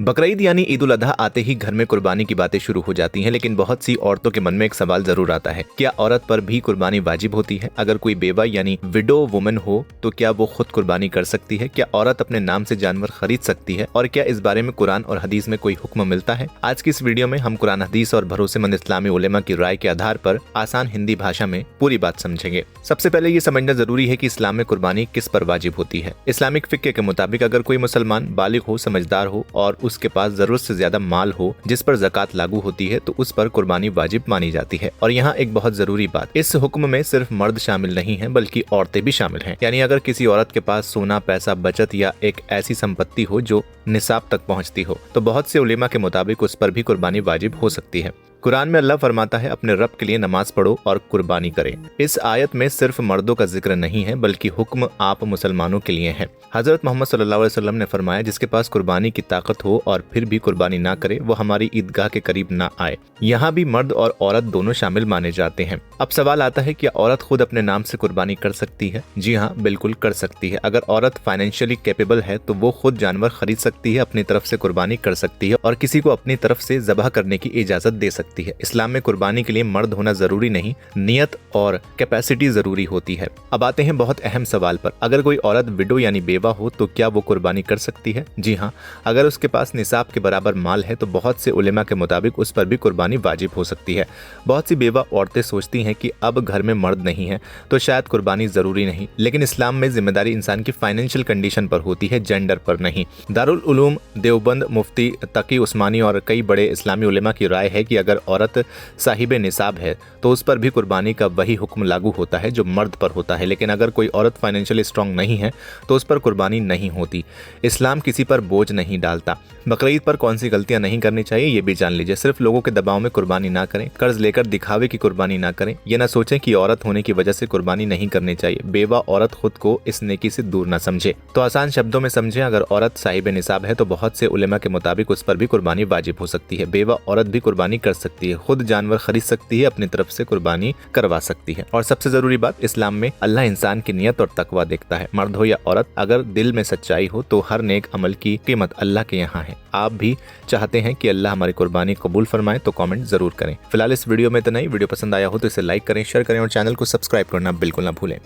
बकरीद यानी ईद उल अजहा आते ही घर में कुर्बानी की बातें शुरू हो जाती हैं, लेकिन बहुत सी औरतों के मन में एक सवाल जरूर आता है, क्या औरत पर भी कुर्बानी वाजिब होती है? अगर कोई बेवा यानी विडो वुमन हो तो क्या वो खुद कुर्बानी कर सकती है? क्या औरत अपने नाम से जानवर खरीद सकती है? और क्या इस बारे में कुरान और हदीस में कोई हुक्म मिलता है? आज की इस वीडियो में हम कुरान, हदीस और भरोसेमंद इस्लामी उलेमा की राय के आधार पर आसान हिंदी भाषा में पूरी बात समझेंगे। सबसे पहले ये समझना जरूरी है कि इस्लाम में कुर्बानी किस पर वाजिब होती है। इस्लामिक फिक्र के मुताबिक अगर कोई मुसलमान बालिग हो, समझदार हो और उसके पास जरूरत से ज्यादा माल हो जिस पर ज़कात लागू होती है तो उस पर कुर्बानी वाजिब मानी जाती है। और यहाँ एक बहुत जरूरी बात, इस हुक्म में सिर्फ मर्द शामिल नहीं है बल्कि औरतें भी शामिल हैं। यानी अगर किसी औरत के पास सोना, पैसा, बचत या एक ऐसी संपत्ति हो जो निसाब तक पहुँचती हो तो बहुत से उलेमा के मुताबिक उस पर भी कुर्बानी वाजिब हो सकती है। कुरान में अल्लाह फरमाता है, अपने रब के लिए नमाज पढ़ो और कुर्बानी करें। इस आयत में सिर्फ मर्दों का जिक्र नहीं है बल्कि हुक्म आप मुसलमानों के लिए है। हजरत मोहम्मद सल्लल्लाहु अलैहि वसल्लम ने फरमाया, जिसके पास कुर्बानी की ताकत हो और फिर भी कुर्बानी ना करे वो हमारी ईदगाह के करीब ना आए। यहाँ भी मर्द और औरत दोनों शामिल माने जाते हैं। अब सवाल आता है, क्या औरत खुद अपने नाम से कुर्बानी कर सकती है? जी हाँ, बिल्कुल कर सकती है। अगर औरत फाइनेंशियली कैपेबल है तो वो खुद जानवर खरीद सकती है, अपनी तरफ से कुर्बानी कर सकती है और किसी को अपनी तरफ से ज़बह करने की इजाजत दे सकती है। इस्लाम में कुर्बानी के लिए मर्द होना जरूरी नहीं, नियत और कैपेसिटी जरूरी होती है। अब आते हैं बहुत अहम सवाल पर, अगर कोई औरत विडो यानी बेवा हो तो क्या वो कुर्बानी कर सकती है? जी हाँ, अगर उसके पास निसाब के बराबर माल है तो बहुत से उलेमा के मुताबिक उस पर भी कुर्बानी वाजिब हो सकती है। बहुत सी बेवा औरतें सोचती हैं कि अब घर में मर्द नहीं है तो शायद कुर्बानी जरूरी नहीं, लेकिन इस्लाम में जिम्मेदारी इंसान की फाइनेंशियल कंडीशन पर होती है, जेंडर पर नहीं। दारुल उलूम देवबंद मुफ्ती तकी उस्मानी और कई बड़े इस्लामी उलेमा की राय है कि अगर औरत साहिब निसाब है तो उस पर भी कुर्बानी का वही हुक्म लागू होता है जो मर्द पर होता है। लेकिन अगर कोई औरत फाइनेंशियली स्ट्रांग नहीं है तो उस पर कुर्बानी नहीं होती। इस्लाम किसी पर बोझ नहीं डालता। बकरीद पर कौन सी गलतियां नहीं करनी चाहिए ये भी जान लीजिए। सिर्फ लोगों के दबाव में कुर्बानी ना करें, कर्ज लेकर दिखावे की कुर्बानी ना करें, ये ना सोचें कि औरत होने की वजह से कुर्बानी नहीं करनी चाहिए। बेवा औरत खुद को इस नेकी से दूर ना समझे। तो आसान शब्दों में समझें, अगर औरत साहिब निसाब है तो बहुत से उलेमा के मुताबिक उस पर भी कुर्बानी वाजिब हो सकती है। बेवा औरत भी कुर्बानी कर सकती है, खुद जानवर खरीद सकती है, अपनी तरफ से कुर्बानी करवा सकती है। और सबसे जरूरी बात, इस्लाम में अल्लाह इंसान की नियत और तकवा देखता है। मर्द हो या औरत, अगर दिल में सच्चाई हो तो हर नेक अमल की कीमत अल्लाह के यहाँ है। आप भी चाहते हैं कि अल्लाह हमारी कुर्बानी कबूल फरमाए तो कमेंट जरूर करें। फिलहाल इस वीडियो में इतना ही। वीडियो पसंद आया हो तो इसे लाइक करें, शेयर करें और चैनल को सब्सक्राइब करना बिल्कुल ना भूलें।